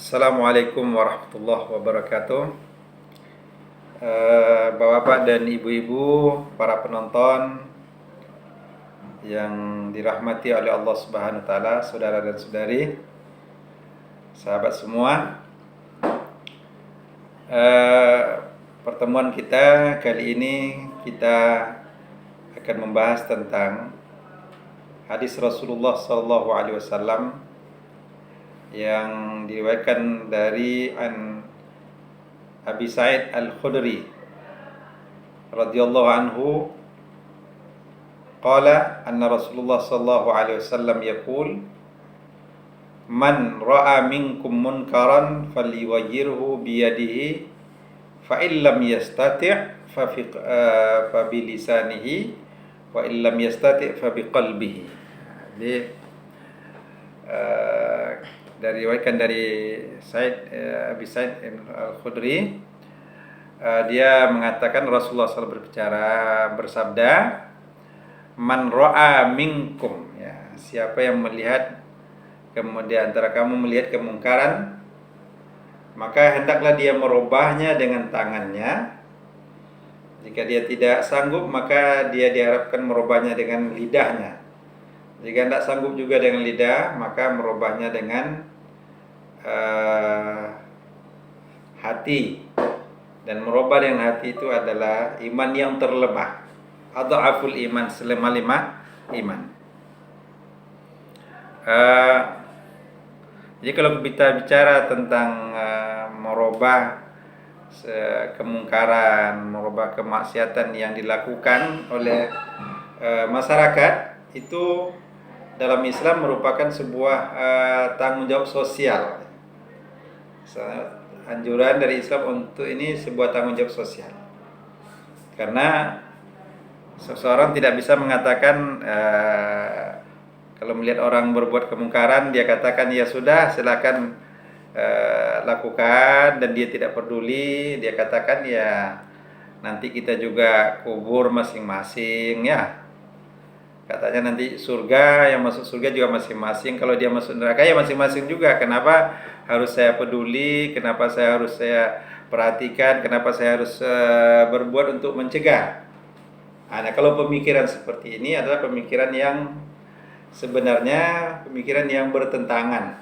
Assalamualaikum warahmatullahi wabarakatuh. Bapak-bapak dan ibu-ibu, para penonton yang dirahmati oleh Allah Subhanahu wa taala, saudara dan saudari, sahabat semua. Pertemuan kita kali ini kita akan membahas tentang hadis Rasulullah sallallahu alaihi wasallam yang diriwayatkan dari Abi Sa'id Al-Khudri radhiyallahu anhu qala anna Rasulullah sallallahu alaihi wasallam yaqul man ra'a minkum munkaran falyughayyirhu bi yadihi fa illam yastati' fa bi lisanihi wa illam yastati' fa bi qalbihi. Jadi diriwayatkan dari Abi Sa'id Al-Khudri, dia mengatakan Rasulullah SAW bersabda, man ra'a minkum, ya, siapa yang melihat, kemudian antara kamu melihat kemungkaran, maka hendaklah dia merubahnya dengan tangannya. Jika dia tidak sanggup, maka dia diharapkan merubahnya dengan lidahnya. Jika tidak sanggup juga dengan lidah, maka merubahnya dengan hati. Dan merubah dengan hati itu adalah iman yang terlemah. Adhaful iman, selemah-lemah iman. Jadi kalau kita bicara tentang merubah kemungkaran, merubah kemaksiatan yang dilakukan oleh masyarakat, itu dalam Islam merupakan sebuah tanggung jawab sosial. Anjuran dari Islam untuk ini sebuah tanggung jawab sosial. Karena seseorang tidak bisa mengatakan kalau melihat orang berbuat kemungkaran, dia katakan ya sudah silakan lakukan, dan dia tidak peduli. Dia katakan ya nanti kita juga kubur masing-masing, ya. Katanya nanti surga, yang masuk surga juga masing-masing. Kalau dia masuk neraka ya masing-masing juga. Kenapa harus saya peduli? Kenapa saya harus perhatikan? Kenapa saya harus berbuat untuk mencegah? Nah, kalau pemikiran seperti ini adalah pemikiran yang sebenarnya pemikiran yang bertentangan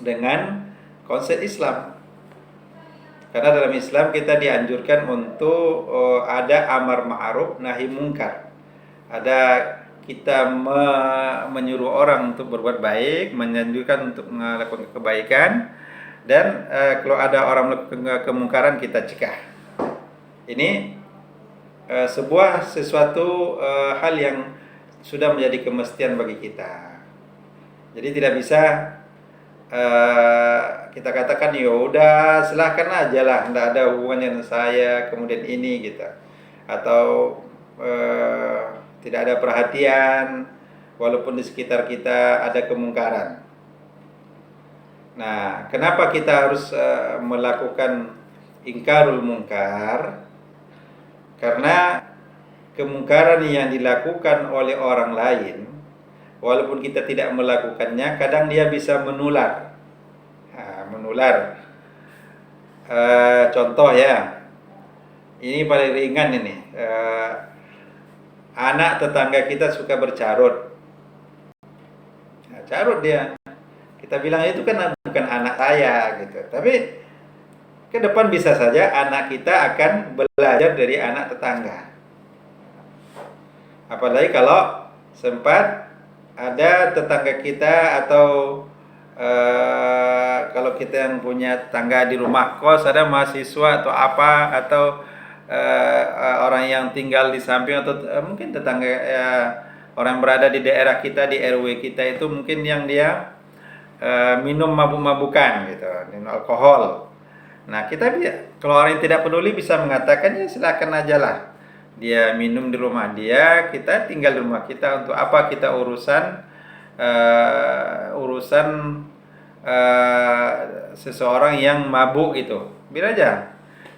dengan konsep Islam. Karena dalam Islam kita dianjurkan untuk ada amar ma'ruf nahi mungkar. Ada kita menyuruh orang untuk berbuat baik, menyanjurkan untuk melakukan kebaikan, dan kalau ada orang melakukan kemungkaran kita cegah. Ini sesuatu hal yang sudah menjadi kemestian bagi kita. Jadi tidak bisa kita katakan ya udah silahkan aja lah, tidak ada hubungannya dengan saya, kemudian ini gitu, atau tidak ada perhatian walaupun di sekitar kita ada kemungkaran. Nah, kenapa kita harus melakukan ingkarul mungkar? Karena kemungkaran yang dilakukan oleh orang lain, walaupun kita tidak melakukannya, kadang dia bisa menular. Menular. Contoh ya, ini paling ringan ini. Anak tetangga kita suka bercarut. Carut dia. Kita bilang itu kan bukan anak saya gitu. Tapi ke depan bisa saja anak kita akan belajar dari anak tetangga. Apalagi kalau sempat ada tetangga kita, atau kalau kita yang punya tetangga di rumah kos, ada mahasiswa atau apa, atau orang yang tinggal di samping, atau mungkin tetangga orang yang berada di daerah kita, di RW kita itu mungkin yang dia minum mabuk-mabukan gitu, minum alkohol. Nah, kita kalau orang yang tidak peduli bisa mengatakan ya silakan aja lah, dia minum di rumah dia, kita tinggal di rumah kita, untuk apa kita urusan seseorang yang mabuk itu, biar aja.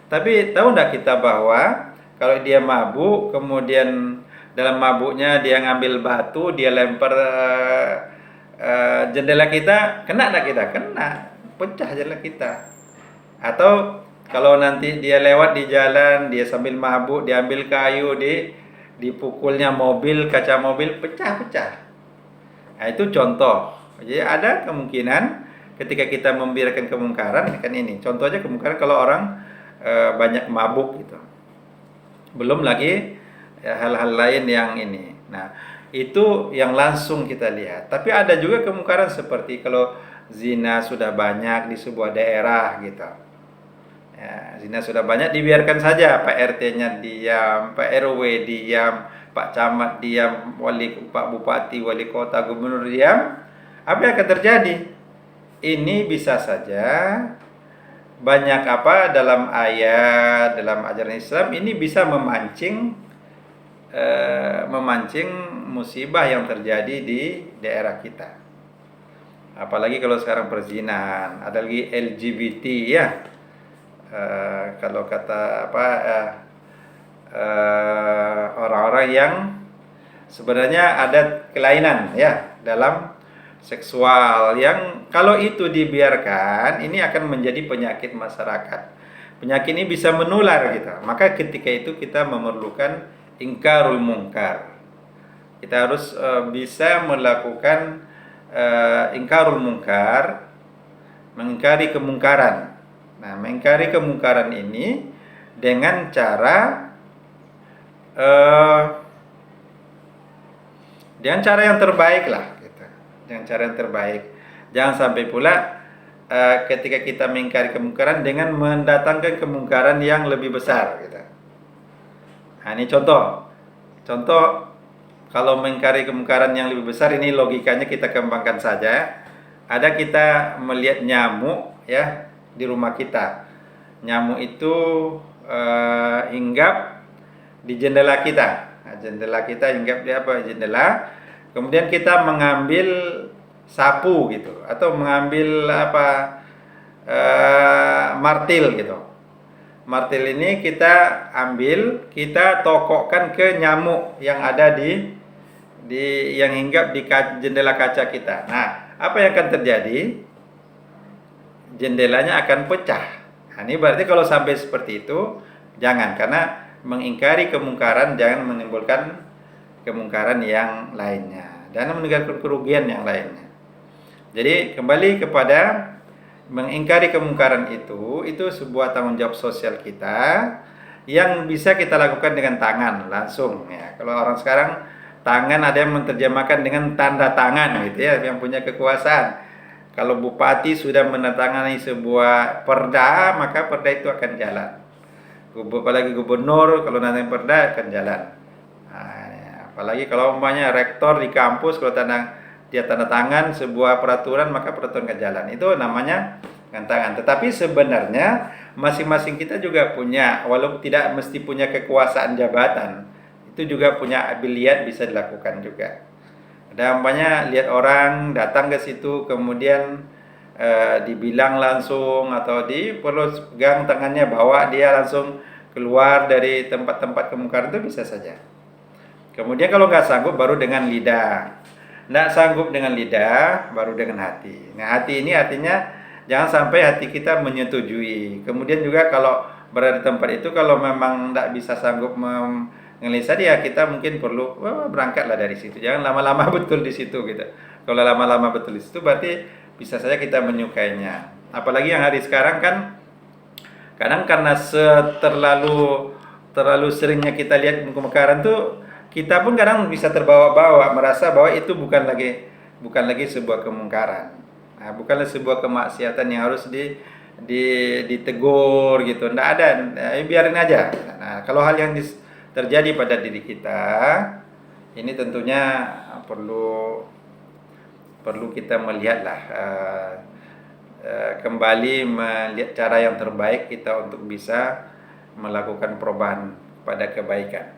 Tapi tahu enggak kita bahwa kalau dia mabuk, kemudian dalam mabuknya dia ngambil batu, dia lempar jendela kita, kena enggak kita? Kena. pecah jalan kita. Atau kalau nanti dia lewat di jalan, dia sambil mabuk, diambil kayu, dipukulnya mobil, kaca mobil pecah-pecah. Nah, itu contoh. Jadi ada kemungkinan ketika kita membiarkan kemungkaran, kan ini. Contohnya kemungkaran kalau orang banyak mabuk gitu. Belum lagi ya, hal-hal lain yang ini. Nah, itu yang langsung kita lihat. Tapi ada juga kemungkaran seperti kalau zina sudah banyak di sebuah daerah gitu. Ya, zina sudah banyak, dibiarkan saja Pak RT-nya diam, Pak RW diam, Pak Camat diam, Pak Bupati, Wali Kota, Gubernur diam. Apa yang akan terjadi? Ini bisa saja banyak apa dalam ayat, dalam ajaran Islam ini bisa memancing musibah yang terjadi di daerah kita. Apalagi kalau sekarang perzinahan, ada lagi LGBT ya. Kalau kata apa orang-orang yang sebenarnya ada kelainan ya dalam seksual yang kalau itu dibiarkan ini akan menjadi penyakit masyarakat. Penyakit ini bisa menular gitu. Maka ketika itu kita memerlukan ingkarul mungkar. Kita harus bisa melakukan ingkarul mungkar, mengingkari kemungkaran. Nah, mengingkari kemungkaran ini dengan cara yang terbaik lah, gitu. Dengan cara yang terbaik. Jangan sampai pula ketika kita mengingkari kemungkaran dengan mendatangkan kemungkaran yang lebih besar, gitu. Nah, ini contoh kalau mengingkari kemungkaran yang lebih besar ini logikanya kita kembangkan saja. Ada kita melihat nyamuk ya di rumah kita. Nyamuk itu hinggap di jendela kita. Nah, jendela kita hinggap di apa? Jendela. Kemudian kita mengambil sapu gitu atau mengambil apa? Martil gitu. Martil ini kita ambil, kita tokokkan ke nyamuk yang ada di yang hinggap di jendela kaca kita. Nah, apa yang akan terjadi? Jendelanya akan pecah. Nah, ini berarti kalau sampai seperti itu jangan, karena mengingkari kemungkaran jangan menimbulkan kemungkaran yang lainnya dan menimbulkan kerugian yang lainnya. Jadi kembali kepada mengingkari kemungkaran itu sebuah tanggung jawab sosial kita yang bisa kita lakukan dengan tangan langsung ya. Kalau orang sekarang tangan ada yang menerjemahkan dengan tanda tangan gitu ya, yang punya kekuasaan. Kalau bupati sudah menandatangani sebuah perda, maka perda itu akan jalan. Apalagi gubernur kalau nanti perda akan jalan. Nah, ya. Apalagi kalau umpamanya rektor di kampus kalau dia tanda tangan sebuah peraturan, maka peraturan akan jalan. Itu namanya tangan. Tetapi sebenarnya masing-masing kita juga punya, walaupun tidak mesti punya kekuasaan jabatan, itu juga punya abiliat bisa dilakukan juga. Ada umpamanya lihat orang datang ke situ kemudian dibilang langsung atau perlu pegang tangannya bawa dia langsung keluar dari tempat-tempat kemungkaran itu bisa saja. Kemudian kalau nggak sanggup baru dengan lidah. Nggak sanggup dengan lidah baru dengan hati. Nah, hati ini artinya jangan sampai hati kita menyetujui. Kemudian juga kalau berada di tempat itu kalau memang nggak bisa sanggup ngelisah dia, kita mungkin perlu berangkatlah dari situ. Jangan lama-lama betul di situ gitu. Kalau lama-lama betul di situ berarti bisa saja kita menyukainya. Apalagi yang hari sekarang kan kadang karena terlalu seringnya kita lihat kemungkaran tuh kita pun kadang bisa terbawa-bawa merasa bahwa itu bukan lagi sebuah kemungkaran. Nah, bukanlah sebuah kemaksiatan yang harus ditegur gitu. Nggak ada, biarin aja. Nah, kalau hal yang terjadi pada diri kita ini tentunya perlu kita melihatlah kembali melihat cara yang terbaik kita untuk bisa melakukan perubahan pada kebaikan.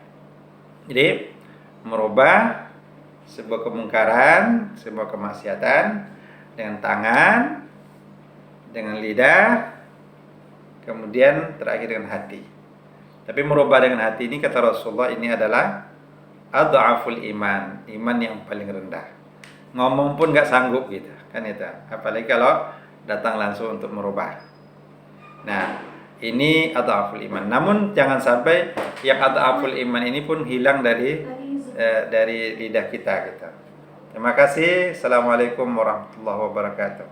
Jadi merubah sebuah kemungkaran, sebuah kemaksiatan dengan tangan, dengan lidah, kemudian terakhir dengan hati. Tapi merubah dengan hati ini kata Rasulullah ini adalah adhaful iman yang paling rendah. Ngomong pun nggak sanggup gitu, kan itu. Apalagi kalau datang langsung untuk merubah. Nah, ini adhaful iman. Namun jangan sampai yang adhaful iman ini pun hilang dari lidah kita gitu. Terima kasih. Assalamualaikum warahmatullahi wabarakatuh.